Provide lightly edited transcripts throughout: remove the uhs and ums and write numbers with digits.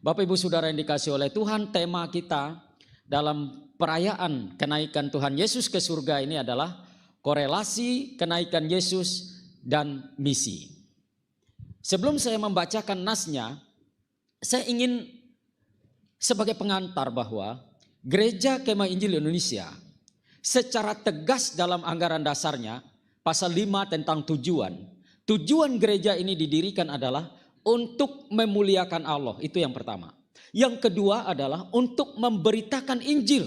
Bapak Ibu Saudara yang dikasihi oleh Tuhan, tema kita dalam perayaan kenaikan Tuhan Yesus ke surga ini adalah korelasi kenaikan Yesus dan misi. Sebelum saya membacakan nasnya, saya ingin sebagai pengantar bahwa Gereja Kemah Injil Indonesia secara tegas dalam anggaran dasarnya pasal 5 tentang tujuan. Tujuan gereja ini didirikan adalah untuk memuliakan Allah, itu yang pertama. Yang kedua adalah untuk memberitakan Injil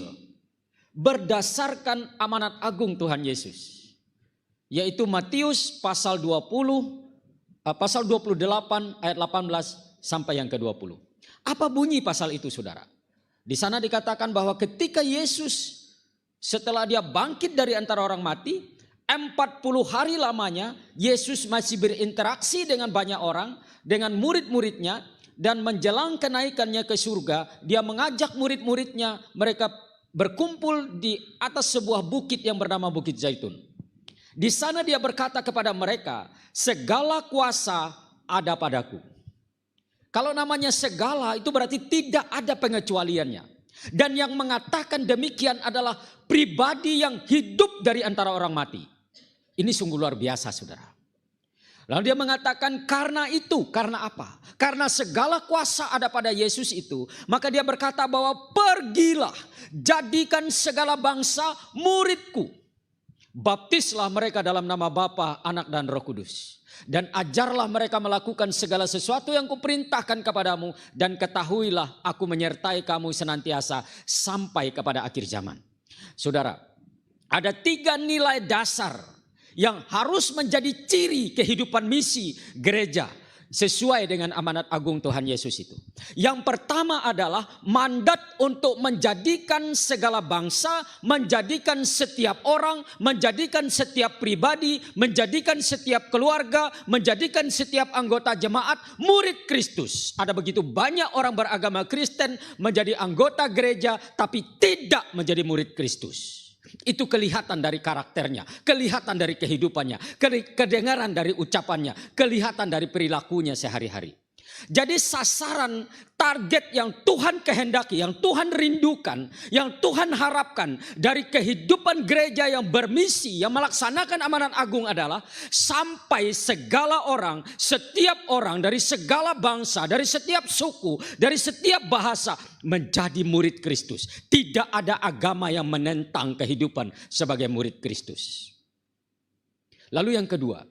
berdasarkan amanat agung Tuhan Yesus. Yaitu Matius pasal 28 ayat 18 sampai yang ke-20. Apa bunyi pasal itu, Saudara? Di sana dikatakan bahwa ketika Yesus setelah dia bangkit dari antara orang mati, 40 hari lamanya Yesus masih berinteraksi dengan banyak orang, dengan murid-muridnya, dan menjelang kenaikannya ke surga, dia mengajak murid-muridnya, mereka berkumpul di atas sebuah bukit yang bernama Bukit Zaitun. Di sana dia berkata kepada mereka, segala kuasa ada padaku. Kalau namanya segala itu berarti tidak ada pengecualiannya. Dan yang mengatakan demikian adalah pribadi yang hidup dari antara orang mati. Ini sungguh luar biasa, Saudara. Lalu dia mengatakan karena itu, karena apa? Karena segala kuasa ada pada Yesus itu, maka dia berkata bahwa pergilah, jadikan segala bangsa muridku. Baptislah mereka dalam nama Bapa, Anak dan Roh Kudus. Dan ajarlah mereka melakukan segala sesuatu yang kuperintahkan kepadamu. Dan ketahuilah aku menyertai kamu senantiasa sampai kepada akhir zaman. Saudara, ada 3 nilai dasar yang harus menjadi ciri kehidupan misi gereja sesuai dengan amanat agung Tuhan Yesus itu. Yang pertama adalah mandat untuk menjadikan segala bangsa, menjadikan setiap orang, menjadikan setiap pribadi, menjadikan setiap keluarga, menjadikan setiap anggota jemaat murid Kristus. Ada begitu banyak orang beragama Kristen menjadi anggota gereja tapi tidak menjadi murid Kristus. Itu kelihatan dari karakternya, kelihatan dari kehidupannya, kedengaran dari ucapannya, kelihatan dari perilakunya sehari-hari. Jadi sasaran target yang Tuhan kehendaki, yang Tuhan rindukan, yang Tuhan harapkan dari kehidupan gereja yang bermisi, yang melaksanakan amanat agung adalah sampai segala orang, setiap orang dari segala bangsa, dari setiap suku, dari setiap bahasa menjadi murid Kristus. Tidak ada agama yang menentang kehidupan sebagai murid Kristus. Lalu yang kedua,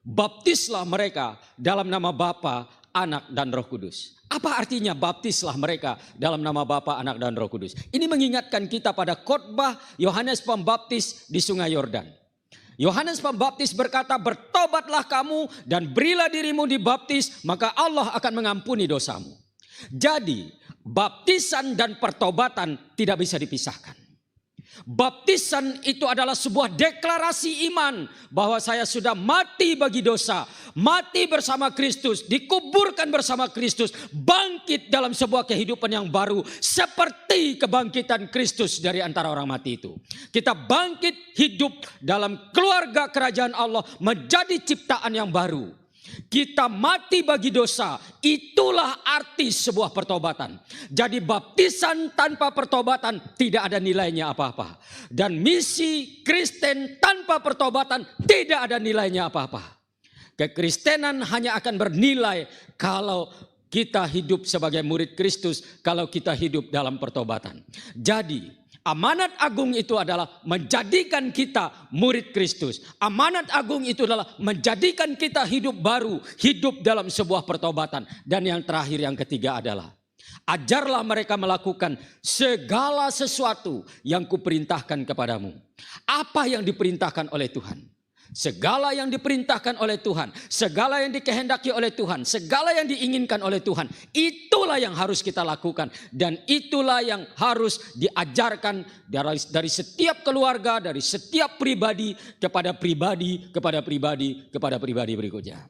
baptislah mereka dalam nama Bapa, Anak dan Roh Kudus. Apa artinya baptislah mereka dalam nama Bapa, Anak dan Roh Kudus? Ini mengingatkan kita pada khotbah Yohanes Pembaptis di Sungai Yordan. Yohanes Pembaptis berkata, bertobatlah kamu dan berilah dirimu dibaptis, maka Allah akan mengampuni dosamu. Jadi baptisan dan pertobatan tidak bisa dipisahkan. Baptisan itu adalah sebuah deklarasi iman bahwa saya sudah mati bagi dosa, mati bersama Kristus, dikuburkan bersama Kristus, bangkit dalam sebuah kehidupan yang baru seperti kebangkitan Kristus dari antara orang mati itu. Kita bangkit hidup dalam keluarga kerajaan Allah menjadi ciptaan yang baru. Kita mati bagi dosa, itulah arti sebuah pertobatan. Jadi baptisan tanpa pertobatan tidak ada nilainya apa-apa. Dan misi Kristen tanpa pertobatan tidak ada nilainya apa-apa. Kekristenan hanya akan bernilai kalau kita hidup sebagai murid Kristus, kalau kita hidup dalam pertobatan. Jadi amanat agung itu adalah menjadikan kita murid Kristus. Amanat agung itu adalah menjadikan kita hidup baru, hidup dalam sebuah pertobatan. Dan yang terakhir, yang ketiga adalah ajarlah mereka melakukan segala sesuatu yang kuperintahkan kepadamu. Apa yang diperintahkan oleh Tuhan? Segala yang diperintahkan oleh Tuhan, segala yang dikehendaki oleh Tuhan, segala yang diinginkan oleh Tuhan, itulah yang harus kita lakukan. Dan itulah yang harus diajarkan dari setiap keluarga, dari setiap pribadi, kepada pribadi, kepada pribadi, kepada pribadi berikutnya.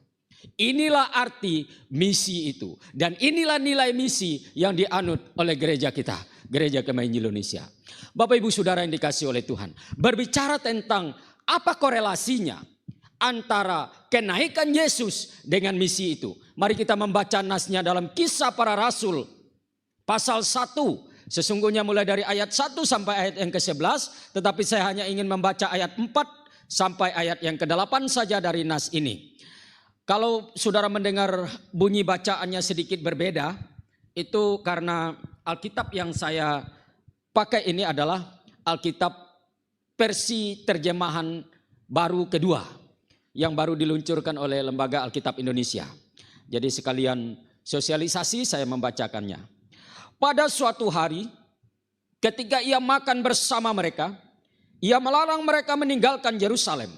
Inilah arti misi itu. Dan inilah nilai misi yang dianut oleh gereja kita, Gereja Kemah Injil Indonesia. Bapak Ibu Saudara yang dikasihi oleh Tuhan, berbicara tentang apa korelasinya antara kenaikan Yesus dengan misi itu. Mari kita membaca nasnya dalam Kisah Para Rasul pasal 1. Sesungguhnya mulai dari ayat 1 sampai ayat yang ke-11. Tetapi saya hanya ingin membaca ayat 4 sampai ayat yang ke-8 saja dari nas ini. Kalau saudara mendengar bunyi bacaannya sedikit berbeda, itu karena Alkitab yang saya pakai ini adalah Alkitab versi terjemahan baru kedua yang baru diluncurkan oleh Lembaga Alkitab Indonesia. Jadi sekalian sosialisasi saya membacakannya. Pada suatu hari ketika ia makan bersama mereka, ia melarang mereka meninggalkan Yerusalem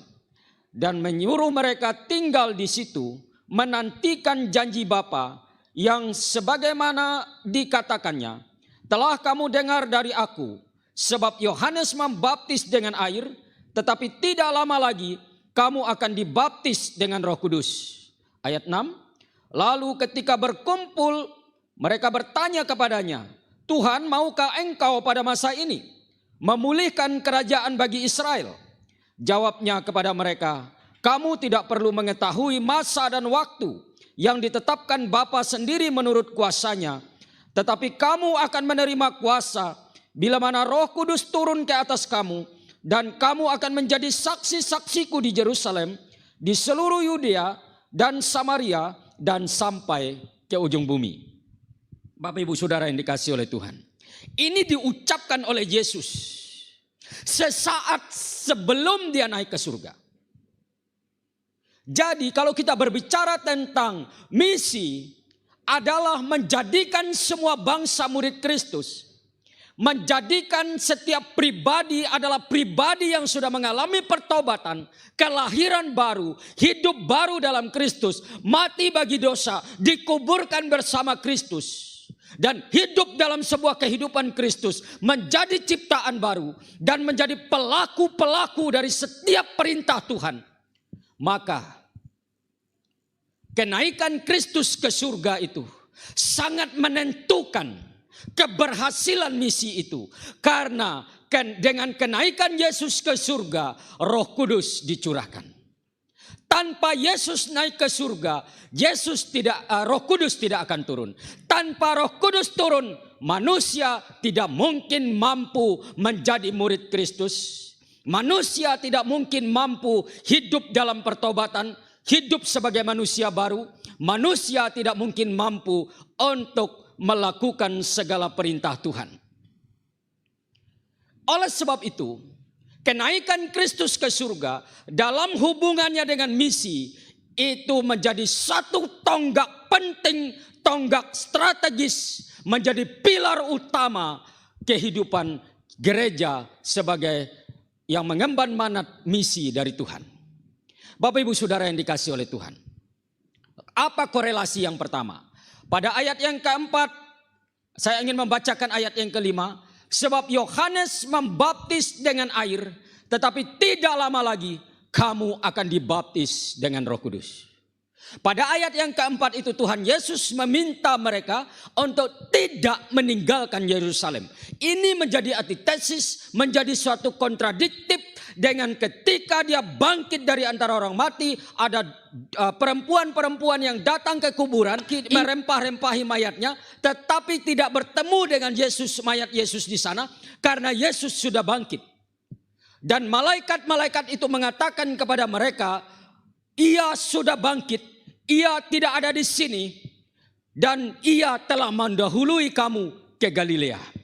dan menyuruh mereka tinggal di situ menantikan janji Bapa yang sebagaimana dikatakannya, telah kamu dengar dari aku, sebab Yohanes membaptis dengan air, tetapi tidak lama lagi kamu akan dibaptis dengan Roh Kudus. Ayat 6. Lalu ketika berkumpul, mereka bertanya kepadanya, Tuhan, maukah engkau pada masa ini memulihkan kerajaan bagi Israel? Jawabnya kepada mereka, kamu tidak perlu mengetahui masa dan waktu yang ditetapkan Bapa sendiri menurut kuasanya. Tetapi kamu akan menerima kuasa bila mana Roh Kudus turun ke atas kamu. Dan kamu akan menjadi saksi-saksiku di Yerusalem, di seluruh Yudea dan Samaria, dan sampai ke ujung bumi. Bapak Ibu Saudara yang dikasihi oleh Tuhan. Ini diucapkan oleh Yesus sesaat sebelum dia naik ke surga. Jadi kalau kita berbicara tentang misi adalah menjadikan semua bangsa murid Kristus. Menjadikan setiap pribadi adalah pribadi yang sudah mengalami pertobatan, kelahiran baru, hidup baru dalam Kristus, mati bagi dosa, dikuburkan bersama Kristus, dan hidup dalam sebuah kehidupan Kristus, menjadi ciptaan baru, dan menjadi pelaku-pelaku dari setiap perintah Tuhan. Maka kenaikan Kristus ke surga itu sangat menentukan keberhasilan misi itu. Karena dengan kenaikan Yesus ke surga, Roh Kudus dicurahkan. Tanpa Yesus naik ke surga, Roh Kudus tidak akan turun. Tanpa Roh Kudus turun, manusia tidak mungkin mampu menjadi murid Kristus. Manusia tidak mungkin mampu hidup dalam pertobatan, hidup sebagai manusia baru. Manusia tidak mungkin mampu untuk melakukan segala perintah Tuhan. Oleh sebab itu, kenaikan Kristus ke surga dalam hubungannya dengan misi itu menjadi satu tonggak penting, tonggak strategis, menjadi pilar utama kehidupan gereja sebagai yang mengemban manat misi dari Tuhan. Bapak Ibu Saudara yang dikasihi oleh Tuhan. Apa korelasi yang pertama? Pada ayat yang keempat, saya ingin membacakan ayat yang kelima. Sebab Yohanes membaptis dengan air, tetapi tidak lama lagi kamu akan dibaptis dengan Roh Kudus. Pada ayat yang keempat itu Tuhan Yesus meminta mereka untuk tidak meninggalkan Yerusalem. Ini menjadi antitesis, menjadi suatu kontradiktif dengan ketika dia bangkit dari antara orang mati, ada perempuan-perempuan yang datang ke kuburan merempah-rempahi mayatnya, tetapi tidak bertemu dengan Yesus, mayat Yesus di sana karena Yesus sudah bangkit. Dan malaikat-malaikat itu mengatakan kepada mereka, ia sudah bangkit, ia tidak ada di sini, dan ia telah mendahului kamu ke Galilea.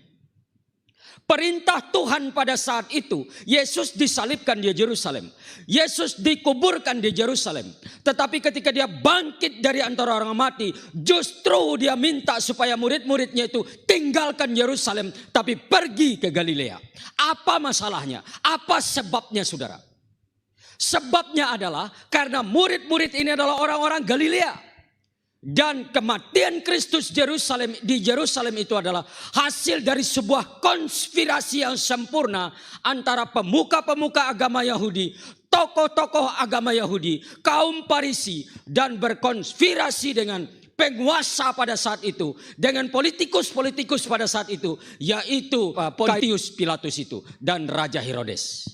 Perintah Tuhan pada saat itu, Yesus disalibkan di Yerusalem. Yesus dikuburkan di Yerusalem. Tetapi ketika dia bangkit dari antara orang mati, justru dia minta supaya murid-muridnya itu tinggalkan Yerusalem, tapi pergi ke Galilea. Apa masalahnya? Apa sebabnya, saudara? Sebabnya adalah karena murid-murid ini adalah orang-orang Galilea. Dan kematian Kristus di Yerusalem itu adalah hasil dari sebuah konspirasi yang sempurna antara pemuka-pemuka agama Yahudi, tokoh-tokoh agama Yahudi, kaum Farisi, dan berkonspirasi dengan penguasa pada saat itu, dengan politikus-politikus pada saat itu, yaitu Pontius Pilatus itu dan Raja Herodes.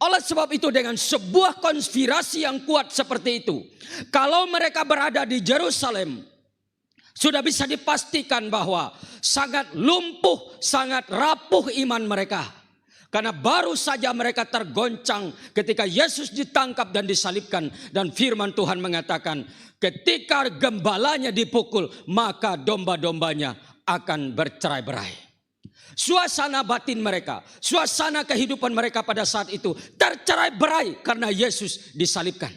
Oleh sebab itu dengan sebuah konspirasi yang kuat seperti itu, kalau mereka berada di Yerusalem, sudah bisa dipastikan bahwa sangat lumpuh, sangat rapuh iman mereka. Karena baru saja mereka tergoncang ketika Yesus ditangkap dan disalibkan. Dan firman Tuhan mengatakan, ketika gembalanya dipukul, maka domba-dombanya akan bercerai-berai. Suasana batin mereka, suasana kehidupan mereka pada saat itu tercerai-berai karena Yesus disalibkan.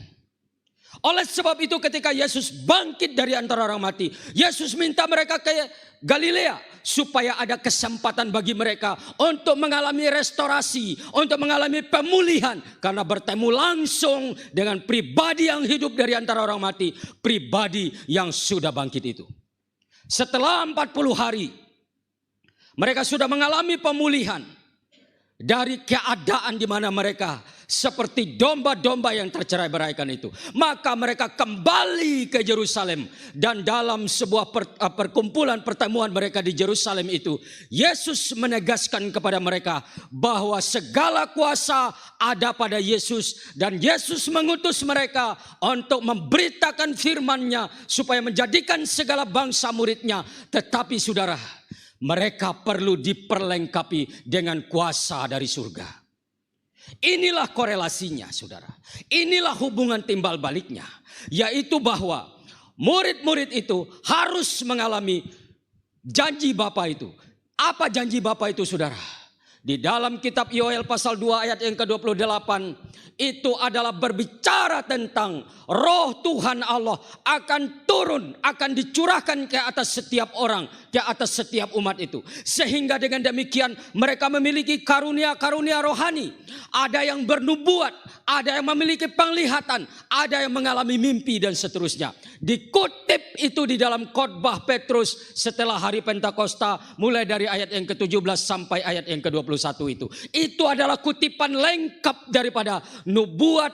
Oleh sebab itu ketika Yesus bangkit dari antara orang mati, Yesus minta mereka ke Galilea supaya ada kesempatan bagi mereka untuk mengalami restorasi, untuk mengalami pemulihan. Karena bertemu langsung dengan pribadi yang hidup dari antara orang mati, pribadi yang sudah bangkit itu. Setelah 40 hari, mereka sudah mengalami pemulihan dari keadaan di mana mereka seperti domba-domba yang tercerai-beraikan itu. Maka mereka kembali ke Yerusalem. Dan dalam sebuah perkumpulan pertemuan mereka di Yerusalem itu, Yesus menegaskan kepada mereka bahwa segala kuasa ada pada Yesus. Dan Yesus mengutus mereka untuk memberitakan firman-Nya supaya menjadikan segala bangsa murid-Nya. Tetapi saudara, mereka perlu diperlengkapi dengan kuasa dari surga. Inilah korelasinya saudara. Inilah hubungan timbal baliknya. Yaitu bahwa murid-murid itu harus mengalami janji Bapa itu. Apa janji Bapa itu saudara? Di dalam kitab Yoel pasal 2 ayat yang ke-28 itu adalah berbicara tentang roh Tuhan Allah akan turun, akan dicurahkan ke atas setiap orang, ke atas setiap umat itu. Sehingga dengan demikian mereka memiliki karunia-karunia rohani. Ada yang bernubuat, ada yang memiliki penglihatan, ada yang mengalami mimpi dan seterusnya. Dikutip itu di dalam khotbah Petrus setelah hari Pentakosta mulai dari ayat yang ke-17 sampai ayat yang ke-21 itu. Itu adalah kutipan lengkap daripada nubuat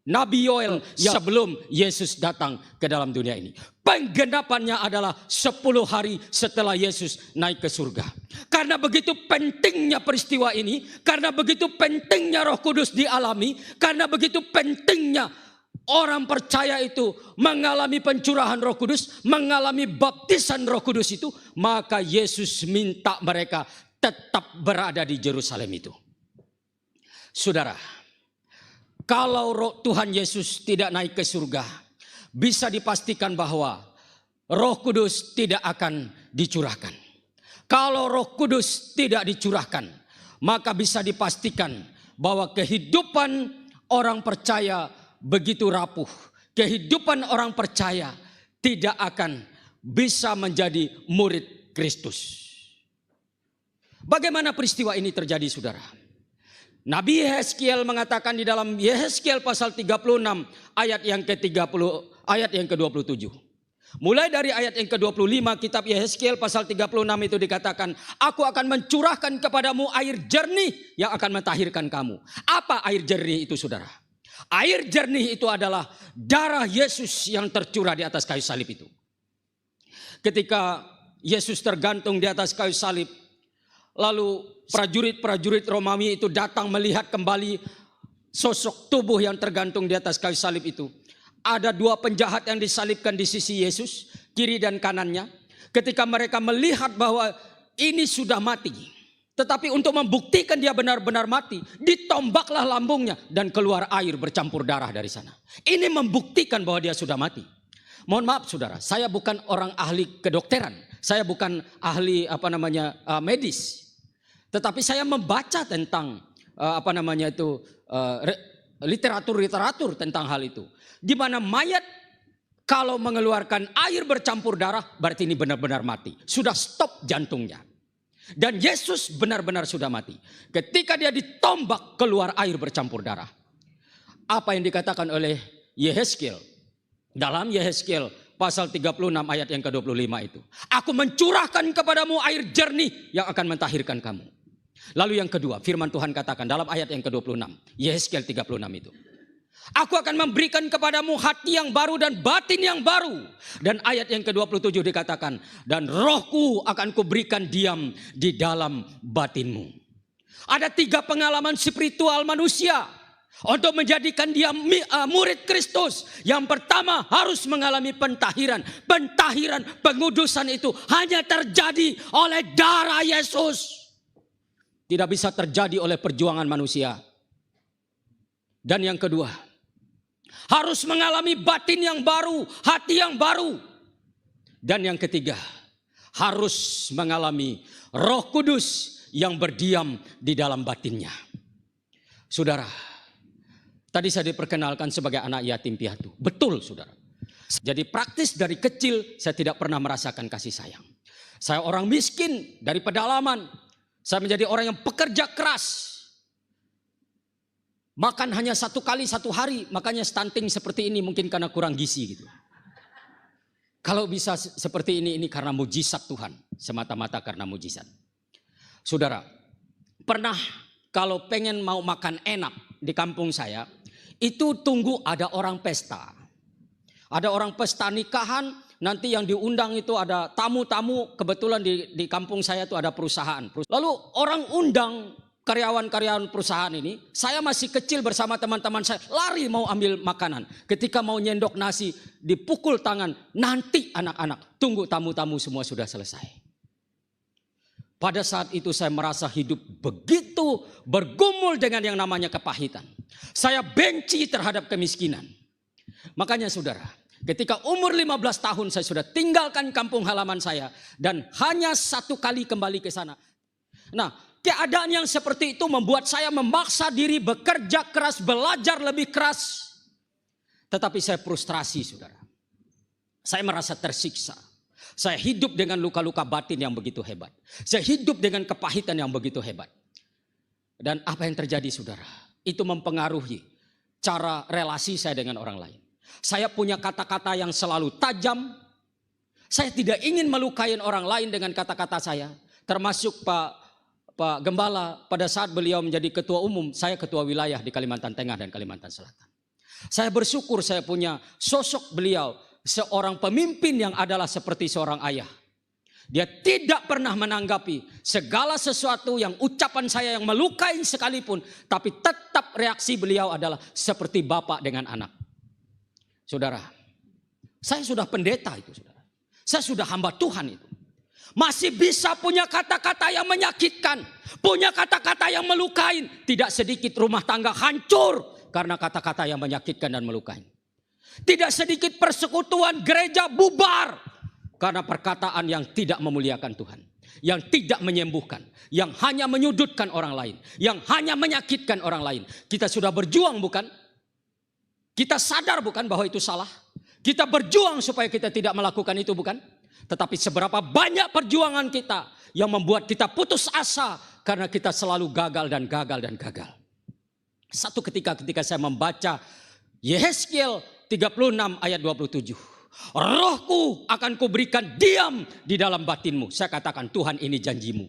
Nabi Yoel sebelum Yesus datang ke dalam dunia ini. Penggenapannya adalah 10 hari setelah Yesus naik ke surga. Karena begitu pentingnya peristiwa ini, karena begitu pentingnya Roh Kudus dialami, karena begitu pentingnya orang percaya itu mengalami pencurahan Roh Kudus, mengalami baptisan Roh Kudus itu, maka Yesus minta mereka tetap berada di Yerusalem itu. Saudara, kalau Tuhan Yesus tidak naik ke surga, bisa dipastikan bahwa Roh Kudus tidak akan dicurahkan. Kalau Roh Kudus tidak dicurahkan, maka bisa dipastikan bahwa kehidupan orang percaya begitu rapuh. Kehidupan orang percaya tidak akan bisa menjadi murid Kristus. Bagaimana peristiwa ini terjadi saudara? Nabi Yehezkiel mengatakan di dalam Yehezkiel pasal 36 ayat yang ke-30 ayat yang ke-27. Mulai dari ayat yang ke-25 kitab Yehezkiel pasal 36 itu dikatakan, aku akan mencurahkan kepadamu air jernih yang akan mentahirkan kamu. Apa air jernih itu saudara? Air jernih itu adalah darah Yesus yang tercurah di atas kayu salib itu. Ketika Yesus tergantung di atas kayu salib, lalu prajurit-prajurit Romawi itu datang melihat kembali sosok tubuh yang tergantung di atas kayu salib itu. Ada 2 penjahat yang disalibkan di sisi Yesus, kiri dan kanannya. Ketika mereka melihat bahwa ini sudah mati, tetapi untuk membuktikan dia benar-benar mati, ditombaklah lambungnya dan keluar air bercampur darah dari sana. Ini membuktikan bahwa dia sudah mati. Mohon maaf saudara, saya bukan orang ahli kedokteran, saya bukan ahli medis. Tetapi saya membaca tentang literatur tentang hal itu. Di mana mayat kalau mengeluarkan air bercampur darah berarti ini benar-benar mati. Sudah stop jantungnya. Dan Yesus benar-benar sudah mati. Ketika dia ditombak keluar air bercampur darah. Apa yang dikatakan oleh Yehezkiel? Dalam Yehezkiel pasal 36 ayat yang ke-25 itu. Aku mencurahkan kepadamu air jernih yang akan mentahirkan kamu. Lalu yang kedua, firman Tuhan katakan dalam ayat yang ke-26, Yehezkiel 36 itu. Aku akan memberikan kepadamu hati yang baru dan batin yang baru. Dan ayat yang ke-27 dikatakan, dan rohku akan kuberikan diam di dalam batinmu. Ada 3 pengalaman spiritual manusia untuk menjadikan dia murid Kristus, yang pertama harus mengalami pentahiran. Pentahiran, pengudusan itu hanya terjadi oleh darah Yesus. Tidak bisa terjadi oleh perjuangan manusia. Dan yang kedua, harus mengalami batin yang baru, hati yang baru. Dan yang ketiga, harus mengalami Roh Kudus yang berdiam di dalam batinnya. Saudara, tadi saya diperkenalkan sebagai anak yatim piatu. Betul, saudara. Jadi praktis dari kecil saya tidak pernah merasakan kasih sayang. Saya orang miskin dari pedalaman. Saya menjadi orang yang pekerja keras. Makan hanya 1 kali 1 hari, makanya stunting seperti ini mungkin karena kurang gizi gitu. Kalau bisa seperti ini karena mujizat Tuhan, semata-mata karena mujizat. Saudara, pernah kalau pengen mau makan enak di kampung saya, itu tunggu ada orang pesta. Ada orang pesta nikahan, nanti yang diundang itu ada tamu-tamu, kebetulan di kampung saya itu ada perusahaan. Lalu orang undang karyawan-karyawan perusahaan ini, saya masih kecil bersama teman-teman saya, lari mau ambil makanan. Ketika mau nyendok nasi, dipukul tangan, nanti anak-anak, tunggu tamu-tamu semua sudah selesai. Pada saat itu saya merasa hidup begitu bergumul dengan yang namanya kepahitan. Saya benci terhadap kemiskinan. Makanya saudara, ketika umur 15 tahun saya sudah tinggalkan kampung halaman saya, dan hanya 1 kali kembali ke sana. Nah, keadaan yang seperti itu membuat saya memaksa diri bekerja keras, belajar lebih keras. Tetapi saya frustrasi, saudara. Saya merasa tersiksa. Saya hidup dengan luka-luka batin yang begitu hebat. Saya hidup dengan kepahitan yang begitu hebat. Dan apa yang terjadi, saudara? Itu mempengaruhi cara relasi saya dengan orang lain. Saya punya kata-kata yang selalu tajam. Saya tidak ingin melukai orang lain dengan kata-kata saya. Termasuk Pak Gembala, pada saat beliau menjadi ketua umum, saya ketua wilayah di Kalimantan Tengah dan Kalimantan Selatan. Saya bersyukur saya punya sosok beliau, seorang pemimpin yang adalah seperti seorang ayah. Dia tidak pernah menanggapi segala sesuatu yang ucapan saya yang melukai sekalipun, tapi tetap reaksi beliau adalah seperti bapak dengan anak. Saudara, saya sudah pendeta itu, saudara. Saya sudah hamba Tuhan itu. Masih bisa punya kata-kata yang menyakitkan, punya kata-kata yang melukai. Tidak sedikit rumah tangga hancur karena kata-kata yang menyakitkan dan melukai. Tidak sedikit persekutuan gereja bubar karena perkataan yang tidak memuliakan Tuhan, yang tidak menyembuhkan, yang hanya menyudutkan orang lain, yang hanya menyakitkan orang lain. Kita sudah berjuang, bukan? Kita sadar, bukan, bahwa itu salah? Kita berjuang supaya kita tidak melakukan itu, bukan? Tetapi seberapa banyak perjuangan kita yang membuat kita putus asa karena kita selalu gagal dan gagal dan gagal. Satu ketika saya membaca Yehezkiel 36 ayat 27. Rohku akan kuberikan diam di dalam batinmu. Saya katakan, Tuhan, ini janjimu.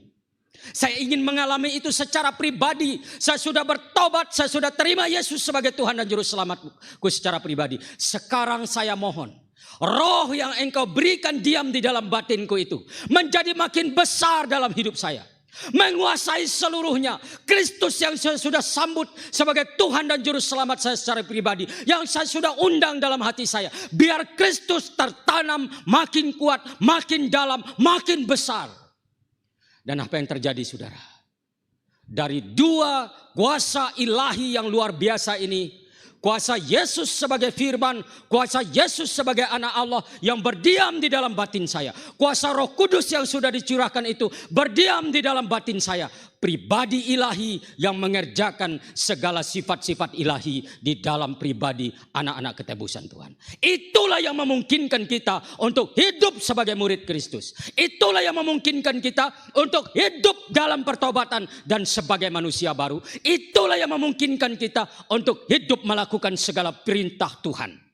Saya ingin mengalami itu secara pribadi. Saya sudah bertobat, saya sudah terima Yesus sebagai Tuhan dan Juru Selamatku secara pribadi. Sekarang saya mohon, roh yang engkau berikan diam di dalam batinku itu menjadi makin besar dalam hidup saya, menguasai seluruhnya. Kristus yang saya sudah sambut sebagai Tuhan dan Juru Selamat saya secara pribadi, yang saya sudah undang dalam hati saya, biar Kristus tertanam makin kuat, makin dalam, makin besar. Dan apa yang terjadi, saudara? Dari 2 kuasa ilahi yang luar biasa ini, kuasa Yesus sebagai firman, kuasa Yesus sebagai anak Allah yang berdiam di dalam batin saya, kuasa Roh Kudus yang sudah dicurahkan itu berdiam di dalam batin saya. Pribadi ilahi yang mengerjakan segala sifat-sifat ilahi di dalam pribadi anak-anak ketebusan Tuhan. Itulah yang memungkinkan kita untuk hidup sebagai murid Kristus. Itulah yang memungkinkan kita untuk hidup dalam pertobatan dan sebagai manusia baru. Itulah yang memungkinkan kita untuk hidup melakukan segala perintah Tuhan.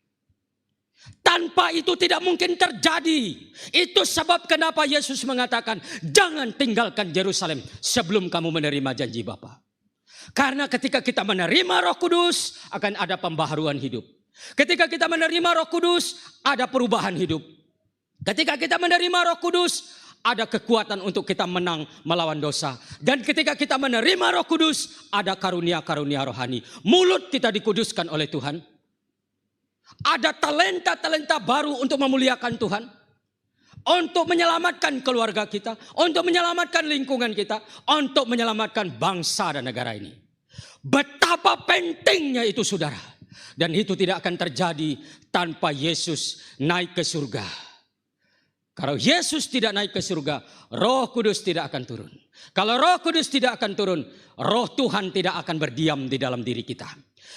Tanpa itu tidak mungkin terjadi. Itu sebab kenapa Yesus mengatakan, jangan tinggalkan Yerusalem sebelum kamu menerima janji Bapa. Karena ketika kita menerima Roh Kudus, akan ada pembaharuan hidup. Ketika kita menerima Roh Kudus, ada perubahan hidup. Ketika kita menerima Roh Kudus, ada kekuatan untuk kita menang melawan dosa. Dan ketika kita menerima Roh Kudus, ada karunia-karunia rohani. Mulut kita dikuduskan oleh Tuhan. Ada talenta-talenta baru untuk memuliakan Tuhan. Untuk menyelamatkan keluarga kita. Untuk menyelamatkan lingkungan kita. Untuk menyelamatkan bangsa dan negara ini. Betapa pentingnya itu saudara. Dan itu tidak akan terjadi tanpa Yesus naik ke surga. Kalau Yesus tidak naik ke surga, Roh Kudus tidak akan turun. Kalau Roh Kudus tidak akan turun, Roh Tuhan tidak akan berdiam di dalam diri kita.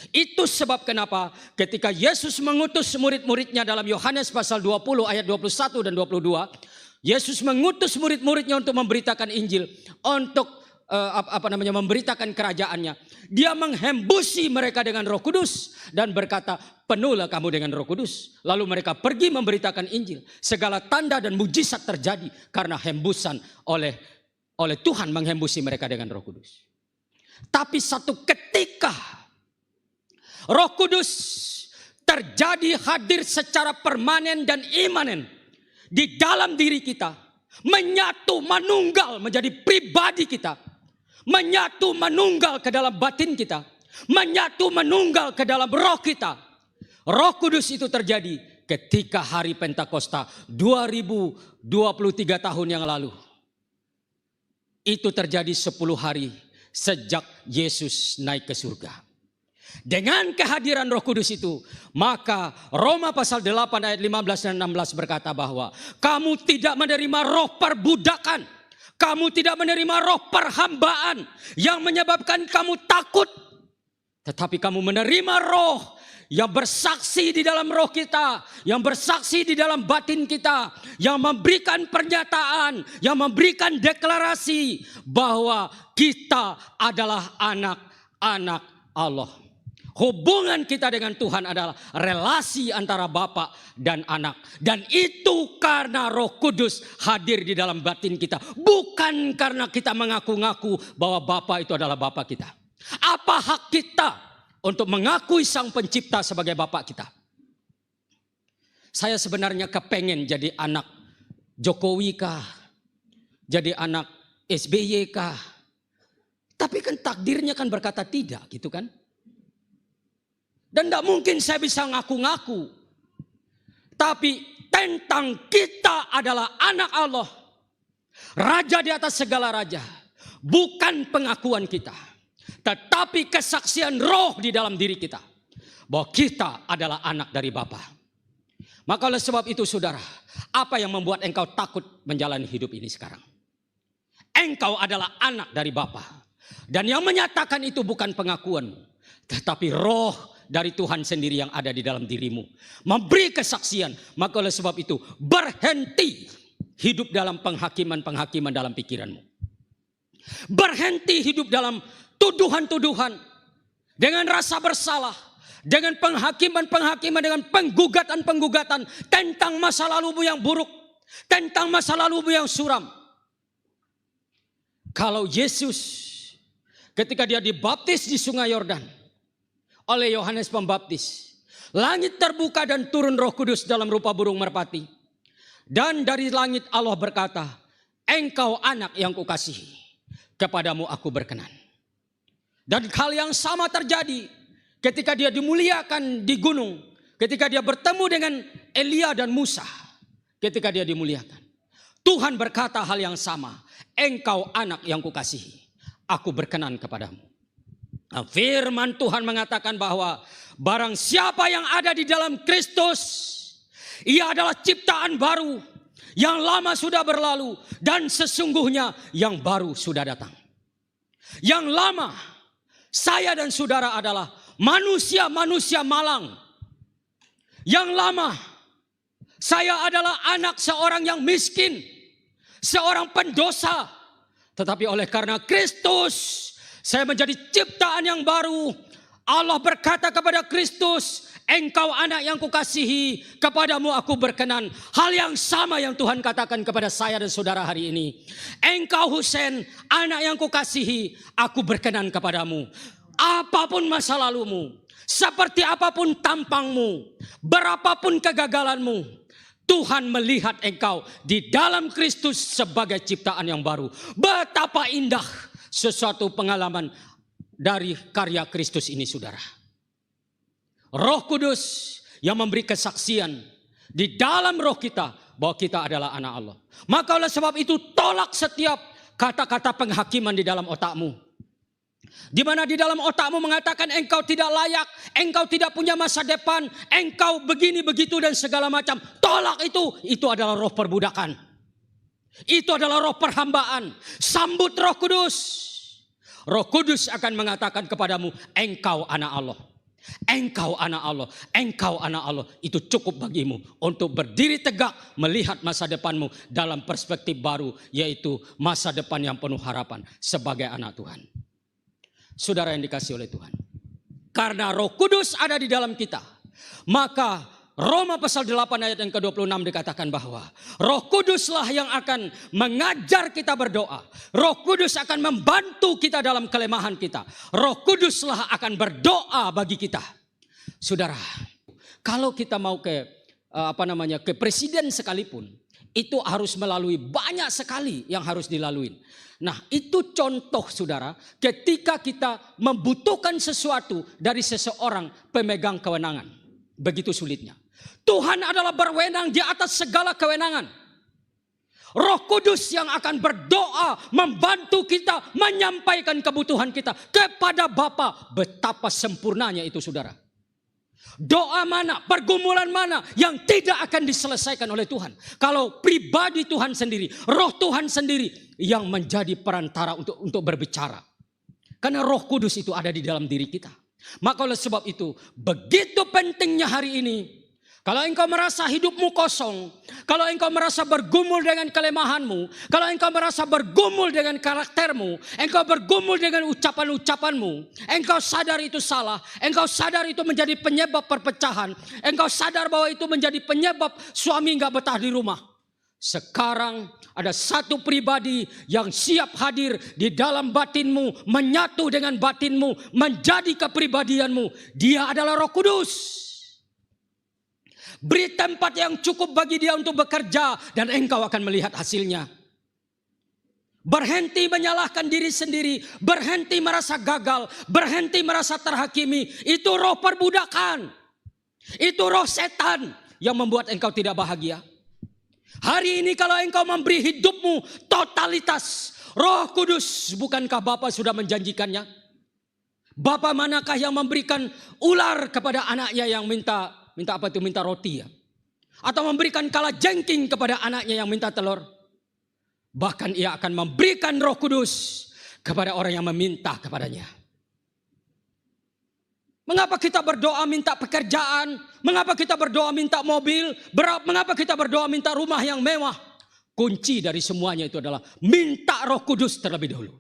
Itu sebab kenapa ketika Yesus mengutus murid-muridnya dalam Yohanes pasal 20 ayat 21 dan 22. Yesus mengutus murid-muridnya untuk memberitakan Injil. Untuk memberitakan kerajaannya. Dia menghembusi mereka dengan Roh Kudus dan berkata, penuhlah kamu dengan Roh Kudus. Lalu mereka pergi memberitakan Injil. Segala tanda dan mujizat terjadi karena hembusan oleh Tuhan menghembusi mereka dengan Roh Kudus. Tapi satu ketika Roh Kudus terjadi hadir secara permanen dan imanen di dalam diri kita, menyatu manunggal menjadi pribadi kita. Menyatu manunggal ke dalam batin kita. Menyatu manunggal ke dalam roh kita. Roh Kudus itu terjadi ketika hari Pentakosta 2023 tahun yang lalu. Itu terjadi 10 hari sejak Yesus naik ke surga. Dengan kehadiran Roh Kudus itu, maka Roma pasal 8 ayat 15 dan 16 berkata bahwa kamu tidak menerima roh perbudakan. Kamu tidak menerima roh perhambaan yang menyebabkan kamu takut. Tetapi kamu menerima roh yang bersaksi di dalam roh kita. Yang bersaksi di dalam batin kita. Yang memberikan pernyataan. Yang memberikan deklarasi bahwa kita adalah anak-anak Allah. Hubungan kita dengan Tuhan adalah relasi antara Bapa dan anak. Dan itu karena Roh Kudus hadir di dalam batin kita. Bukan karena kita mengaku-ngaku bahwa Bapa itu adalah Bapa kita. Apa hak kita untuk mengakui Sang Pencipta sebagai Bapa kita? Saya sebenarnya kepengen jadi anak Jokowi kah? Jadi anak SBY kah? Tapi kan takdirnya kan berkata tidak gitu kan? Dan tidak mungkin saya bisa ngaku-ngaku. Tapi tentang kita adalah anak Allah. Raja di atas segala raja. Bukan pengakuan kita. Tetapi kesaksian roh di dalam diri kita. Bahwa kita adalah anak dari Bapa. Maka oleh sebab itu saudara. Apa yang membuat engkau takut menjalani hidup ini sekarang? Engkau adalah anak dari Bapa. Dan yang menyatakan itu bukan pengakuanmu. Tetapi roh dari Tuhan sendiri yang ada di dalam dirimu. Memberi kesaksian. Maka oleh sebab itu berhenti hidup dalam penghakiman-penghakiman dalam pikiranmu. Berhenti hidup dalam tuduhan-tuduhan. Dengan rasa bersalah. Dengan penghakiman-penghakiman. Dengan penggugatan-penggugatan. Tentang masa lalumu yang buruk. Tentang masa lalumu yang suram. Kalau Yesus ketika dia dibaptis di sungai Yordan oleh Yohanes Pembaptis, langit terbuka dan turun Roh Kudus dalam rupa burung merpati. Dan dari langit Allah berkata, engkau anak yang kukasihi, kepadamu aku berkenan. Dan hal yang sama terjadi ketika dia dimuliakan di gunung, ketika dia bertemu dengan Elia dan Musa, ketika dia dimuliakan. Tuhan berkata hal yang sama, engkau anak yang kukasihi, aku berkenan kepadamu. Nah, firman Tuhan mengatakan bahwa barang siapa yang ada di dalam Kristus, ia adalah ciptaan baru. Yang lama sudah berlalu dan sesungguhnya yang baru sudah datang. Yang lama, saya dan saudara adalah manusia-manusia malang. Yang lama, saya adalah anak seorang yang miskin, seorang pendosa. Tetapi oleh karena Kristus, saya menjadi ciptaan yang baru. Allah berkata kepada Kristus, engkau anak yang kukasihi, kepadamu aku berkenan. Hal yang sama yang Tuhan katakan kepada saya dan saudara hari ini. Engkau Husein, anak yang kukasihi, aku berkenan kepadamu. Apapun masa lalumu, seperti apapun tampangmu, berapapun kegagalanmu, Tuhan melihat engkau di dalam Kristus sebagai ciptaan yang baru. Betapa indah sesuatu pengalaman dari karya Kristus ini, saudara. Roh Kudus yang memberi kesaksian di dalam roh kita bahwa kita adalah anak Allah. Maka oleh sebab itu tolak setiap kata-kata penghakiman di dalam otakmu. Di mana di dalam otakmu mengatakan engkau tidak layak, engkau tidak punya masa depan, engkau begini begitu dan segala macam. Tolak itu adalah roh perbudakan. Itu adalah roh perhambaan. Sambut Roh Kudus. Roh Kudus akan mengatakan kepadamu, engkau anak Allah. Engkau anak Allah, engkau anak Allah. Itu cukup bagimu untuk berdiri tegak melihat masa depanmu dalam perspektif baru, yaitu masa depan yang penuh harapan sebagai anak Tuhan. Saudara yang dikasihi oleh Tuhan, karena Roh Kudus ada di dalam kita, maka Roma pasal 8 ayat yang ke-26 dikatakan bahwa Roh Kuduslah yang akan mengajar kita berdoa. Roh Kudus akan membantu kita dalam kelemahan kita. Roh Kuduslah akan berdoa bagi kita. Saudara, kalau kita mau ke presiden sekalipun, itu harus melalui banyak sekali yang harus dilalui. Nah, itu contoh, saudara, ketika kita membutuhkan sesuatu dari seseorang pemegang kewenangan. Begitu sulitnya. Tuhan adalah berwenang di atas segala kewenangan. Roh Kudus yang akan berdoa membantu kita menyampaikan kebutuhan kita kepada Bapa. Betapa sempurnanya itu, saudara. Doa mana, pergumulan mana yang tidak akan diselesaikan oleh Tuhan. Kalau pribadi Tuhan sendiri, roh Tuhan sendiri yang menjadi perantara untuk berbicara. Karena Roh Kudus itu ada di dalam diri kita. Maka oleh sebab itu, begitu pentingnya hari ini. Kalau engkau merasa hidupmu kosong, kalau engkau merasa bergumul dengan kelemahanmu, kalau engkau merasa bergumul dengan karaktermu, engkau bergumul dengan ucapan-ucapanmu, engkau sadar itu salah, engkau sadar itu menjadi penyebab perpecahan, engkau sadar bahwa itu menjadi penyebab suami enggak betah di rumah. Sekarang ada satu pribadi yang siap hadir di dalam batinmu, menyatu dengan batinmu, menjadi kepribadianmu. Dia adalah Roh Kudus. Beri tempat yang cukup bagi dia untuk bekerja dan engkau akan melihat hasilnya. Berhenti menyalahkan diri sendiri, berhenti merasa gagal, berhenti merasa terhakimi. Itu roh perbudakan. Itu roh setan yang membuat engkau tidak bahagia. Hari ini kalau engkau memberi hidupmu totalitas Roh Kudus, bukankah Bapa sudah menjanjikannya? Bapa manakah yang memberikan ular kepada anaknya yang minta roti ya? Atau memberikan kalajengking kepada anaknya yang minta telur? Bahkan ia akan memberikan Roh Kudus kepada orang yang meminta kepadanya. Mengapa kita berdoa minta pekerjaan? Mengapa kita berdoa minta mobil? Mengapa kita berdoa minta rumah yang mewah? Kunci dari semuanya itu adalah minta Roh Kudus terlebih dahulu.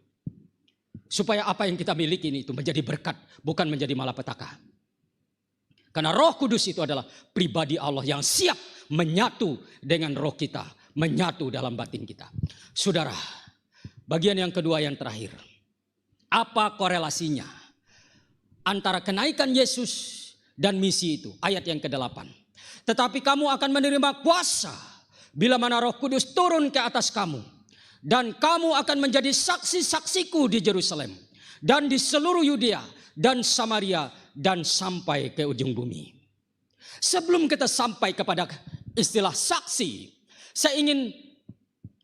Supaya apa yang kita miliki ini itu menjadi berkat, bukan menjadi malapetaka. Karena Roh Kudus itu adalah pribadi Allah yang siap menyatu dengan roh kita, menyatu dalam batin kita. Saudara, bagian yang kedua yang terakhir. Apa korelasinya antara kenaikan Yesus dan misi itu? Ayat yang ke-8. Tetapi kamu akan menerima kuasa bila mana Roh Kudus turun ke atas kamu. Dan kamu akan menjadi saksi-saksiku di Yerusalem dan di seluruh Yudea dan Samaria dan sampai ke ujung bumi. Sebelum kita sampai kepada istilah saksi, saya ingin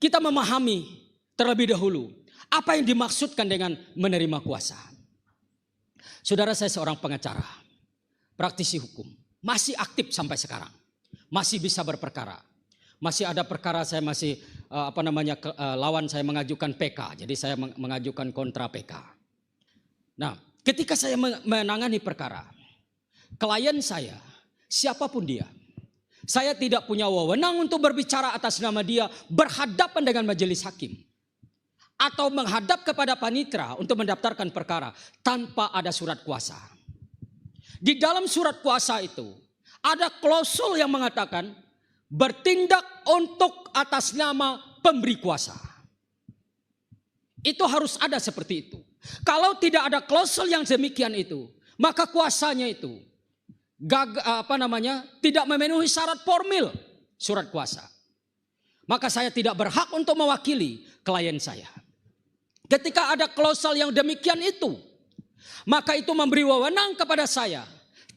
kita memahami terlebih dahulu apa yang dimaksudkan dengan menerima kuasa. Saudara, saya seorang pengacara, praktisi hukum, masih aktif sampai sekarang, masih bisa berperkara. Masih ada perkara saya masih lawan saya mengajukan PK, jadi saya mengajukan kontra PK. Nah, ketika saya menangani perkara, klien saya, siapapun dia, saya tidak punya wewenang untuk berbicara atas nama dia berhadapan dengan majelis hakim. Atau menghadap kepada panitera untuk mendaftarkan perkara tanpa ada surat kuasa. Di dalam surat kuasa itu, ada klausul yang mengatakan bertindak untuk atas nama pemberi kuasa. Itu harus ada seperti itu. Kalau tidak ada klausul yang demikian itu, maka kuasanya itu tidak memenuhi syarat formil surat kuasa. Maka saya tidak berhak untuk mewakili klien saya. Ketika ada klausal yang demikian itu, maka itu memberi wewenang kepada saya.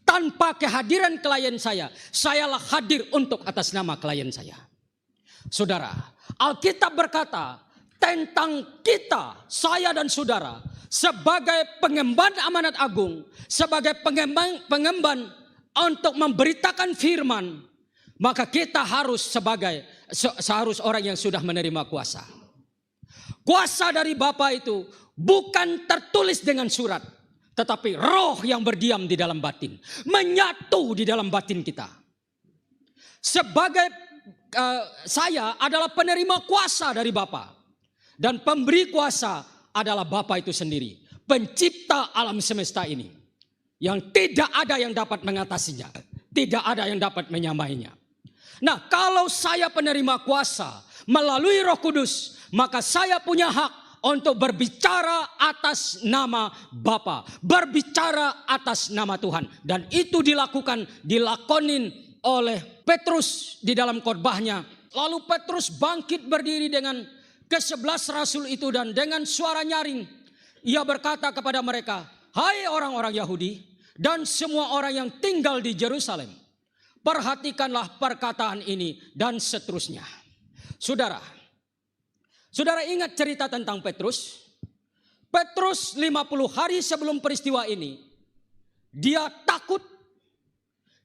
Tanpa kehadiran klien saya, sayalah hadir untuk atas nama klien saya. Saudara, Alkitab berkata tentang kita, saya dan saudara, sebagai pengemban amanat agung, sebagai pengemban untuk memberitakan firman, maka kita harus seharus orang yang sudah menerima kuasa. Kuasa dari Bapa itu bukan tertulis dengan surat, tetapi roh yang berdiam di dalam batin, menyatu di dalam batin kita. Sebagai saya adalah penerima kuasa dari Bapa, dan pemberi kuasa adalah Bapa itu sendiri, pencipta alam semesta ini, yang tidak ada yang dapat mengatasinya, tidak ada yang dapat menyamainya. Nah, kalau saya penerima kuasa melalui Roh Kudus, maka saya punya hak untuk berbicara atas nama Bapa, berbicara atas nama Tuhan. Dan itu dilakonin oleh Petrus di dalam khotbahnya. Lalu Petrus bangkit berdiri dengan ke-11 rasul itu, dan dengan suara nyaring ia berkata kepada mereka, "Hai orang-orang Yahudi dan semua orang yang tinggal di Yerusalem, perhatikanlah perkataan ini," dan seterusnya. Saudara ingat cerita tentang Petrus? Petrus 50 hari sebelum peristiwa ini, dia takut,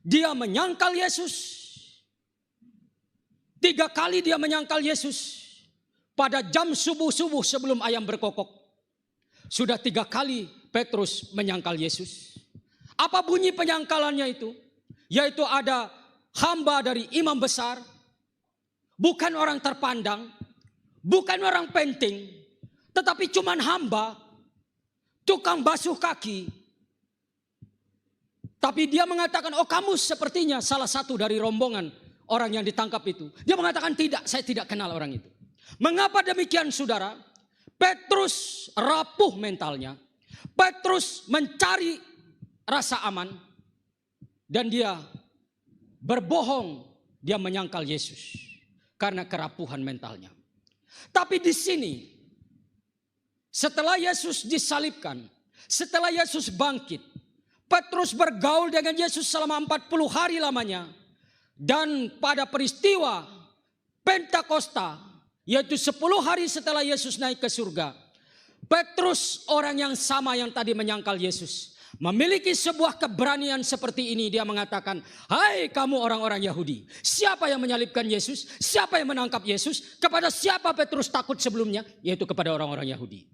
dia menyangkal Yesus. 3 kali dia menyangkal Yesus. Pada jam subuh-subuh sebelum ayam berkokok. Sudah 3 kali Petrus menyangkal Yesus. Apa bunyi penyangkalannya itu? Yaitu ada hamba dari imam besar, bukan orang terpandang, bukan orang penting, tetapi cuman hamba, tukang basuh kaki. Tapi dia mengatakan, "Oh, kamu sepertinya salah satu dari rombongan orang yang ditangkap itu." Dia mengatakan, "Tidak, saya tidak kenal orang itu." Mengapa demikian, saudara? Petrus rapuh mentalnya. Petrus mencari rasa aman. Dan dia berbohong, dia menyangkal Yesus. Karena kerapuhan mentalnya. Tapi di sini, setelah Yesus disalibkan, setelah Yesus bangkit, Petrus bergaul dengan Yesus selama 40 hari lamanya. Dan pada peristiwa Pentakosta, yaitu 10 hari setelah Yesus naik ke surga, Petrus, orang yang sama yang tadi menyangkal Yesus, memiliki sebuah keberanian seperti ini. Dia mengatakan, "Hai kamu orang-orang Yahudi, siapa yang menyalibkan Yesus? Siapa yang menangkap Yesus?" Kepada siapa Petrus takut sebelumnya? Yaitu kepada orang-orang Yahudi.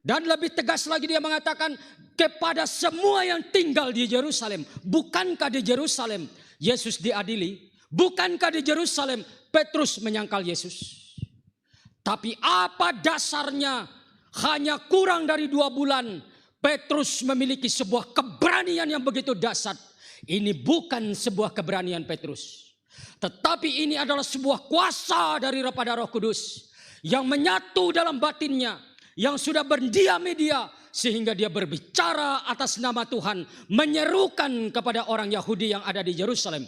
Dan lebih tegas lagi dia mengatakan, kepada semua yang tinggal di Yerusalem. Bukankah di Yerusalem Yesus diadili? Bukankah di Yerusalem Petrus menyangkal Yesus? Tapi apa dasarnya? Hanya kurang dari 2 bulan Petrus memiliki sebuah keberanian yang begitu dahsyat. Ini bukan sebuah keberanian Petrus, tetapi ini adalah sebuah kuasa daripada Roh Kudus yang menyatu dalam batinnya, yang sudah berdiam di dia, sehingga dia berbicara atas nama Tuhan, menyerukan kepada orang Yahudi yang ada di Yerusalem.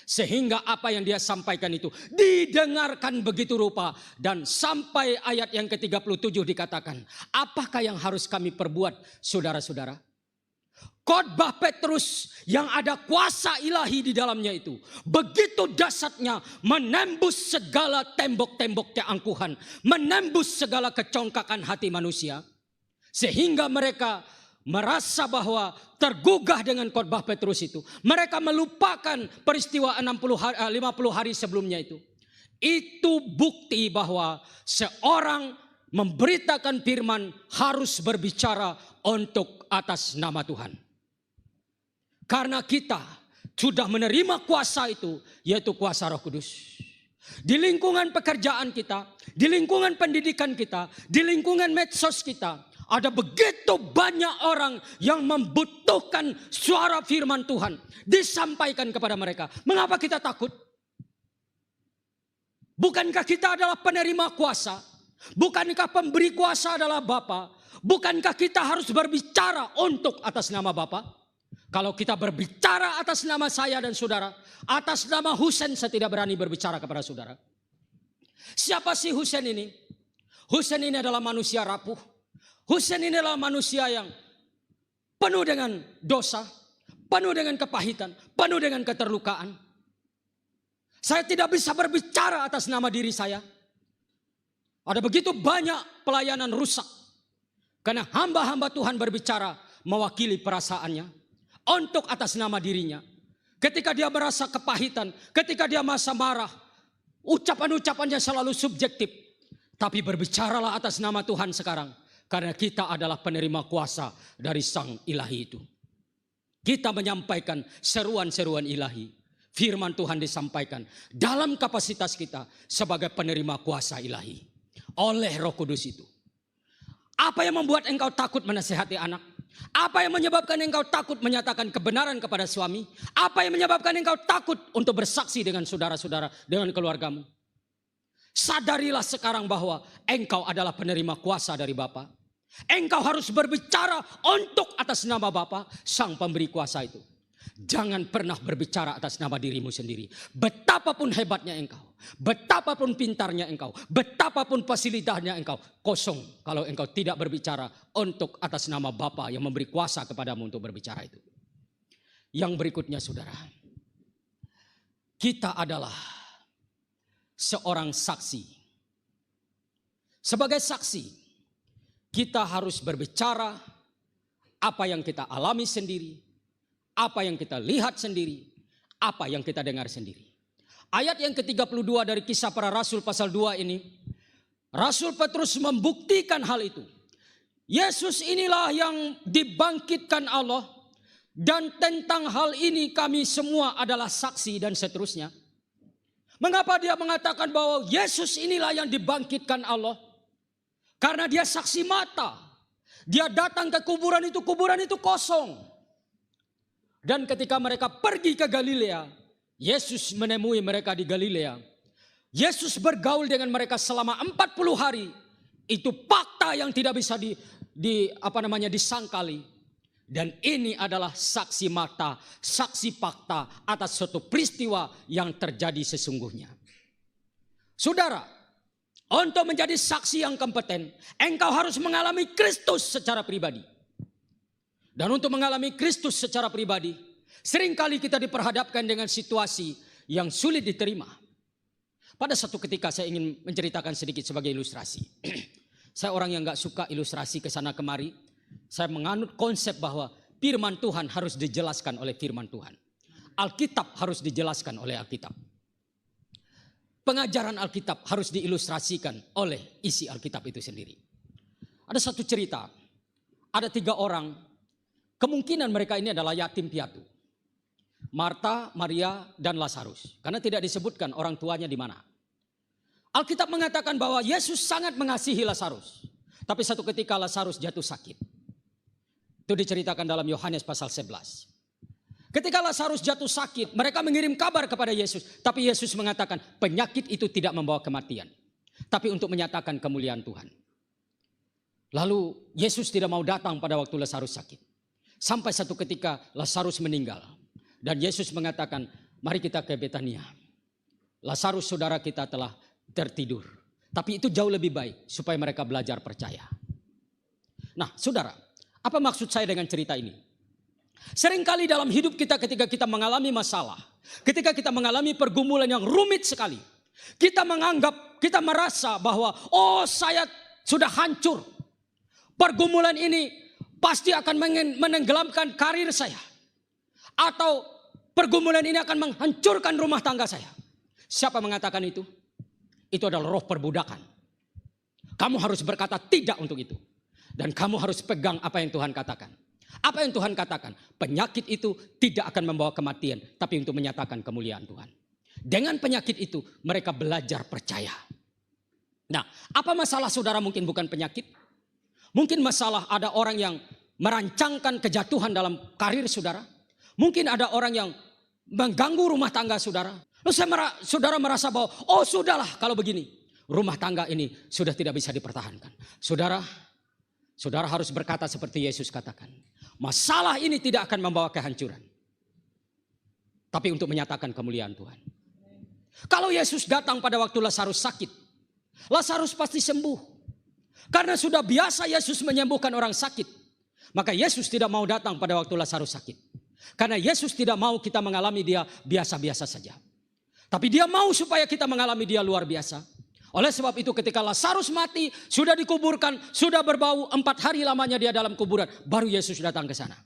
Sehingga apa yang dia sampaikan itu didengarkan begitu rupa. Dan sampai ayat yang ke-37 dikatakan, apakah yang harus kami perbuat, saudara-saudara? Khotbah Petrus yang ada kuasa ilahi di dalamnya itu begitu dahsyatnya, menembus segala tembok-tembok keangkuhan, menembus segala kecongkakan hati manusia, sehingga mereka merasa bahwa tergugah dengan khotbah Petrus itu. Mereka melupakan peristiwa 50 hari sebelumnya itu. Itu bukti bahwa seorang memberitakan firman harus berbicara untuk atas nama Tuhan. Karena kita sudah menerima kuasa itu, yaitu kuasa Roh Kudus. Di lingkungan pekerjaan kita, di lingkungan pendidikan kita, di lingkungan medsos kita, ada begitu banyak orang yang membutuhkan suara firman Tuhan disampaikan kepada mereka. Mengapa kita takut? Bukankah kita adalah penerima kuasa? Bukankah pemberi kuasa adalah Bapa? Bukankah kita harus berbicara untuk atas nama Bapa? Kalau kita berbicara atas nama saya dan saudara, atas nama Husein saya tidak berani berbicara kepada saudara. Siapa sih Husein ini? Husein ini adalah manusia rapuh. Husein ini adalah manusia yang penuh dengan dosa, penuh dengan kepahitan, penuh dengan keterlukaan. Saya tidak bisa berbicara atas nama diri saya. Ada begitu banyak pelayanan rusak. Karena hamba-hamba Tuhan berbicara mewakili perasaannya. Untuk atas nama dirinya. Ketika dia merasa kepahitan, ketika dia merasa marah, ucapan-ucapannya selalu subjektif. Tapi berbicaralah atas nama Tuhan sekarang. Karena kita adalah penerima kuasa dari Sang Ilahi itu. Kita menyampaikan seruan-seruan ilahi. Firman Tuhan disampaikan dalam kapasitas kita sebagai penerima kuasa ilahi. Oleh Roh Kudus itu. Apa yang membuat engkau takut menasihati anak? Apa yang menyebabkan engkau takut menyatakan kebenaran kepada suami? Apa yang menyebabkan engkau takut untuk bersaksi dengan saudara-saudara, dengan keluargamu? Sadarilah sekarang bahwa engkau adalah penerima kuasa dari Bapa. Engkau harus berbicara untuk atas nama Bapa, Sang Pemberi kuasa itu. Jangan pernah berbicara atas nama dirimu sendiri. Betapapun hebatnya engkau, betapapun pintarnya engkau, betapapun fasilitasnya engkau, kosong kalau engkau tidak berbicara untuk atas nama Bapa yang memberi kuasa kepadamu untuk berbicara itu. Yang berikutnya saudara, kita adalah seorang saksi. Sebagai saksi, kita harus berbicara apa yang kita alami sendiri, apa yang kita lihat sendiri, apa yang kita dengar sendiri. Ayat yang ke-32 dari Kisah Para Rasul pasal 2 ini, Rasul Petrus membuktikan hal itu. Yesus inilah yang dibangkitkan Allah, dan tentang hal ini kami semua adalah saksi dan seterusnya. Mengapa dia mengatakan bahwa Yesus inilah yang dibangkitkan Allah? Karena dia saksi mata. Dia datang ke kuburan itu kosong. Dan ketika mereka pergi ke Galilea, Yesus menemui mereka di Galilea. Yesus bergaul dengan mereka selama 40 hari. Itu fakta yang tidak bisa disangkali. Dan ini adalah saksi mata, saksi fakta atas suatu peristiwa yang terjadi sesungguhnya. Saudara, untuk menjadi saksi yang kompeten, engkau harus mengalami Kristus secara pribadi. Dan untuk mengalami Kristus secara pribadi, seringkali kita diperhadapkan dengan situasi yang sulit diterima. Pada satu ketika saya ingin menceritakan sedikit sebagai ilustrasi. Saya orang yang gak suka ilustrasi ke sana kemari. Saya menganut konsep bahwa firman Tuhan harus dijelaskan oleh firman Tuhan. Alkitab harus dijelaskan oleh Alkitab. Pengajaran Alkitab harus diilustrasikan oleh isi Alkitab itu sendiri. Ada satu cerita, ada 3 orang, kemungkinan mereka ini adalah yatim piatu. Marta, Maria, dan Lazarus. Karena tidak disebutkan orang tuanya di mana. Alkitab mengatakan bahwa Yesus sangat mengasihi Lazarus. Tapi satu ketika Lazarus jatuh sakit. Itu diceritakan dalam Yohanes pasal 11. Ketika Lazarus jatuh sakit, mereka mengirim kabar kepada Yesus. Tapi Yesus mengatakan penyakit itu tidak membawa kematian. Tapi untuk menyatakan kemuliaan Tuhan. Lalu Yesus tidak mau datang pada waktu Lazarus sakit. Sampai satu ketika Lazarus meninggal. Dan Yesus mengatakan, mari kita ke Betania. Lazarus saudara kita telah tertidur. Tapi itu jauh lebih baik supaya mereka belajar percaya. Nah saudara, apa maksud saya dengan cerita ini? Seringkali dalam hidup kita ketika kita mengalami masalah, ketika kita mengalami pergumulan yang rumit sekali, kita menganggap, kita merasa bahwa oh saya sudah hancur. Pergumulan ini pasti akan menenggelamkan karir saya. Atau pergumulan ini akan menghancurkan rumah tangga saya. Siapa mengatakan itu? Itu adalah roh perbudakan. Kamu harus berkata tidak untuk itu. Dan kamu harus pegang apa yang Tuhan katakan. Apa yang Tuhan katakan? Penyakit itu tidak akan membawa kematian. Tapi untuk menyatakan kemuliaan Tuhan. Dengan penyakit itu mereka belajar percaya. Nah, apa masalah saudara mungkin bukan penyakit? Mungkin masalah ada orang yang merancangkan kejatuhan dalam karir saudara. Mungkin ada orang yang mengganggu rumah tangga saudara. Lalu saudara merasa bahwa oh sudahlah kalau begini. Rumah tangga ini sudah tidak bisa dipertahankan. Saudara harus berkata seperti Yesus katakan. Masalah ini tidak akan membawa kehancuran, tapi untuk menyatakan kemuliaan Tuhan. Kalau Yesus datang pada waktu Lazarus sakit, Lazarus pasti sembuh. Karena sudah biasa Yesus menyembuhkan orang sakit, maka Yesus tidak mau datang pada waktu Lazarus sakit. Karena Yesus tidak mau kita mengalami dia biasa-biasa saja. Tapi dia mau supaya kita mengalami dia luar biasa. Oleh sebab itu ketika Lazarus mati, sudah dikuburkan, sudah berbau, 4 hari lamanya dia dalam kuburan, baru Yesus datang ke sana.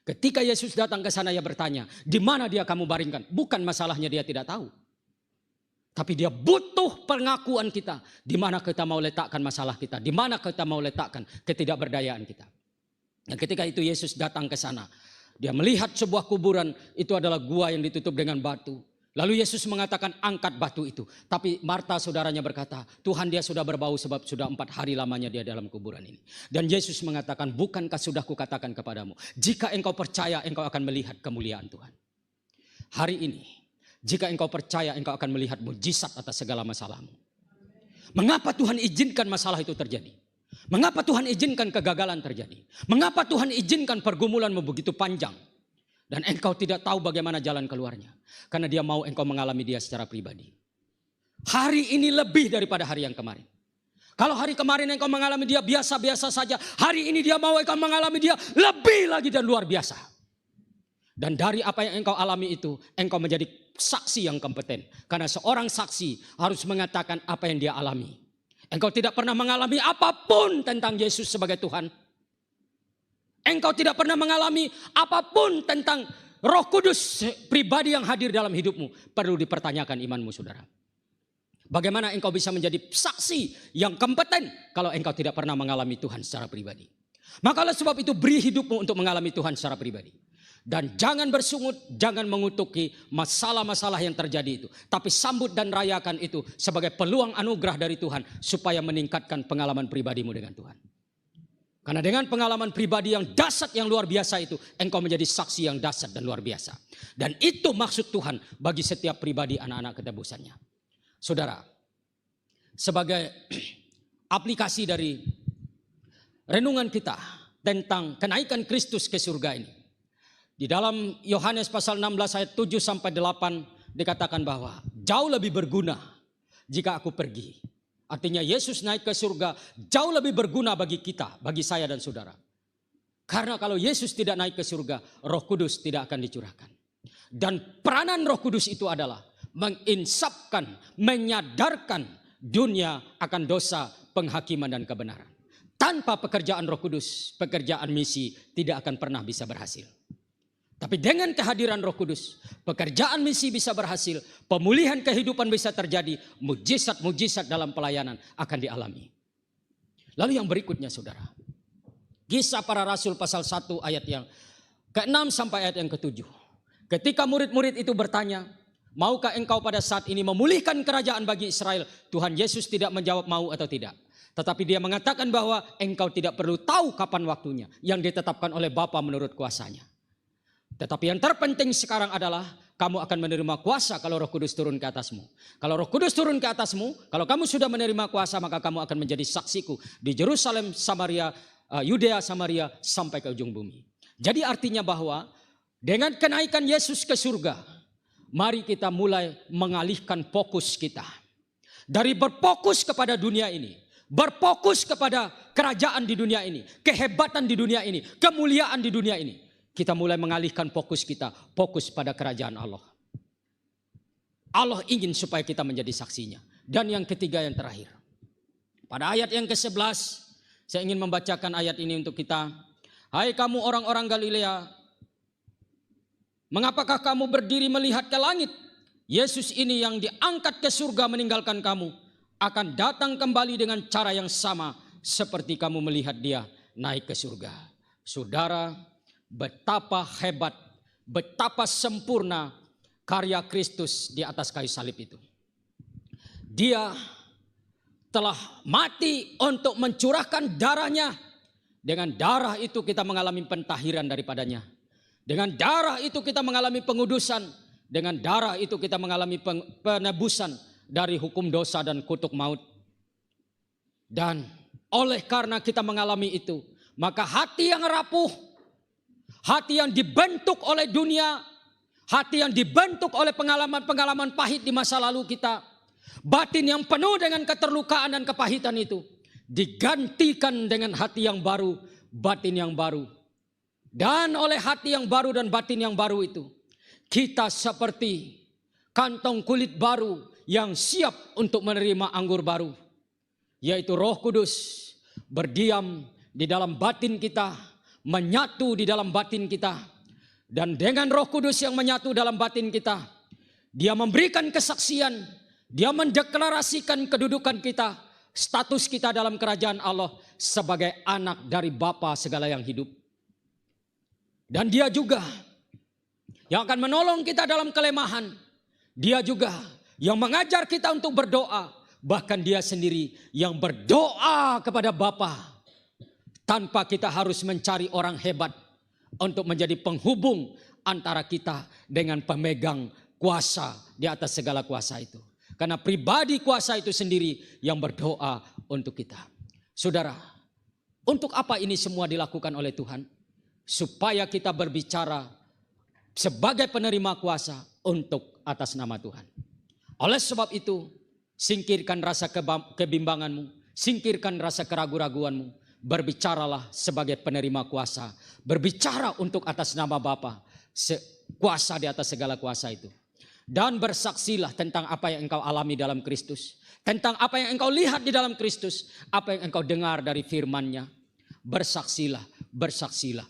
Ketika Yesus datang ke sana, ia bertanya, di mana dia kamu baringkan? Bukan masalahnya dia tidak tahu. Tapi dia butuh pengakuan kita. Di mana kita mau letakkan masalah kita. Di mana kita mau letakkan ketidakberdayaan kita. Dan ketika itu Yesus datang ke sana. Dia melihat sebuah kuburan, itu adalah gua yang ditutup dengan batu. Lalu Yesus mengatakan angkat batu itu. Tapi Marta saudaranya berkata, Tuhan dia sudah berbau sebab sudah 4 hari lamanya dia dalam kuburan ini. Dan Yesus mengatakan, bukankah sudah kukatakan kepadamu, jika engkau percaya engkau akan melihat kemuliaan Tuhan. Hari ini, jika engkau percaya engkau akan melihat mujizat atas segala masalahmu. Mengapa Tuhan izinkan masalah itu terjadi? Mengapa Tuhan izinkan kegagalan terjadi? Mengapa Tuhan izinkan pergumulanmu begitu panjang? Dan engkau tidak tahu bagaimana jalan keluarnya. Karena dia mau engkau mengalami dia secara pribadi. Hari ini lebih daripada hari yang kemarin. Kalau hari kemarin engkau mengalami dia biasa-biasa saja. Hari ini dia mau engkau mengalami dia lebih lagi dan luar biasa. Dan dari apa yang engkau alami itu, engkau menjadi saksi yang kompeten. Karena seorang saksi harus mengatakan apa yang dia alami. Engkau tidak pernah mengalami apapun tentang Yesus sebagai Tuhan. Engkau tidak pernah mengalami apapun tentang Roh Kudus pribadi yang hadir dalam hidupmu. Perlu dipertanyakan imanmu saudara. Bagaimana engkau bisa menjadi saksi yang kompeten kalau engkau tidak pernah mengalami Tuhan secara pribadi. Maka oleh sebab itu beri hidupmu untuk mengalami Tuhan secara pribadi. Dan jangan bersungut, jangan mengutuki masalah-masalah yang terjadi itu. Tapi sambut dan rayakan itu sebagai peluang anugerah dari Tuhan. Supaya meningkatkan pengalaman pribadimu dengan Tuhan. Karena dengan pengalaman pribadi yang dahsyat yang luar biasa itu, engkau menjadi saksi yang dahsyat dan luar biasa. Dan itu maksud Tuhan bagi setiap pribadi anak-anak ketebusannya. Saudara, sebagai aplikasi dari renungan kita tentang kenaikan Kristus ke surga ini. Di dalam Yohanes pasal 16 ayat 7 sampai 8 dikatakan bahwa jauh lebih berguna jika aku pergi. Artinya Yesus naik ke surga jauh lebih berguna bagi kita, bagi saya dan saudara. Karena kalau Yesus tidak naik ke surga, Roh Kudus tidak akan dicurahkan. Dan peranan Roh Kudus itu adalah menginsapkan, menyadarkan dunia akan dosa, penghakiman dan kebenaran. Tanpa pekerjaan Roh Kudus, pekerjaan misi tidak akan pernah bisa berhasil. Tapi dengan kehadiran Roh Kudus, pekerjaan misi bisa berhasil, pemulihan kehidupan bisa terjadi, mujizat-mujizat dalam pelayanan akan dialami. Lalu yang berikutnya saudara, Kisah Para Rasul pasal 1 ayat yang ke-6 sampai ayat yang ke-7. Ketika murid-murid itu bertanya, maukah engkau pada saat ini memulihkan kerajaan bagi Israel? Tuhan Yesus tidak menjawab mau atau tidak. Tetapi dia mengatakan bahwa engkau tidak perlu tahu kapan waktunya yang ditetapkan oleh Bapa menurut kuasanya. Tetapi yang terpenting sekarang adalah kamu akan menerima kuasa kalau Roh Kudus turun ke atasmu. Kalau Roh Kudus turun ke atasmu, kalau kamu sudah menerima kuasa maka kamu akan menjadi saksiku di Yerusalem, Samaria, Yudea, Samaria sampai ke ujung bumi. Jadi artinya bahwa dengan kenaikan Yesus ke surga, mari kita mulai mengalihkan fokus kita. Dari berfokus kepada dunia ini, berfokus kepada kerajaan di dunia ini, kehebatan di dunia ini, kemuliaan di dunia ini. Kita mulai mengalihkan fokus kita, fokus pada kerajaan Allah. Allah ingin supaya kita menjadi saksinya. Dan yang ketiga yang terakhir. Pada ayat yang ke-11, saya ingin membacakan ayat ini untuk kita. Hai kamu orang-orang Galilea, mengapakah kamu berdiri melihat ke langit? Yesus ini yang diangkat ke surga meninggalkan kamu, akan datang kembali dengan cara yang sama seperti kamu melihat dia naik ke surga. Saudara, betapa hebat, betapa sempurna karya Kristus di atas kayu salib itu. Dia telah mati untuk mencurahkan darahnya. Dengan darah itu kita mengalami pentahiran daripadanya. Dengan darah itu kita mengalami pengudusan. Dengan darah itu kita mengalami penebusan dari hukum dosa dan kutuk maut. Dan oleh karena kita mengalami itu, maka hati yang rapuh, hati yang dibentuk oleh dunia, hati yang dibentuk oleh pengalaman-pengalaman pahit di masa lalu kita, batin yang penuh dengan keterlukaan dan kepahitan itu, digantikan dengan hati yang baru, batin yang baru. Dan oleh hati yang baru dan batin yang baru itu, kita seperti kantong kulit baru yang siap untuk menerima anggur baru, yaitu Roh Kudus berdiam di dalam batin kita, menyatu di dalam batin kita. Dan dengan Roh Kudus yang menyatu dalam batin kita, Dia memberikan kesaksian, Dia mendeklarasikan kedudukan kita, status kita dalam kerajaan Allah sebagai anak dari Bapa segala yang hidup. Dan Dia juga yang akan menolong kita dalam kelemahan. Dia juga yang mengajar kita untuk berdoa. Bahkan Dia sendiri yang berdoa kepada Bapa tanpa kita harus mencari orang hebat untuk menjadi penghubung antara kita dengan pemegang kuasa di atas segala kuasa itu. Karena pribadi kuasa itu sendiri yang berdoa untuk kita. Saudara, untuk apa ini semua dilakukan oleh Tuhan? Supaya kita berbicara sebagai penerima kuasa untuk atas nama Tuhan. Oleh sebab itu, singkirkan rasa kebimbanganmu, singkirkan rasa keraguan-raguanmu, berbicaralah sebagai penerima kuasa, berbicara untuk atas nama Bapa, kuasa di atas segala kuasa itu. Dan bersaksilah tentang apa yang engkau alami dalam Kristus, tentang apa yang engkau lihat di dalam Kristus, apa yang engkau dengar dari firman-Nya. Bersaksilah, bersaksilah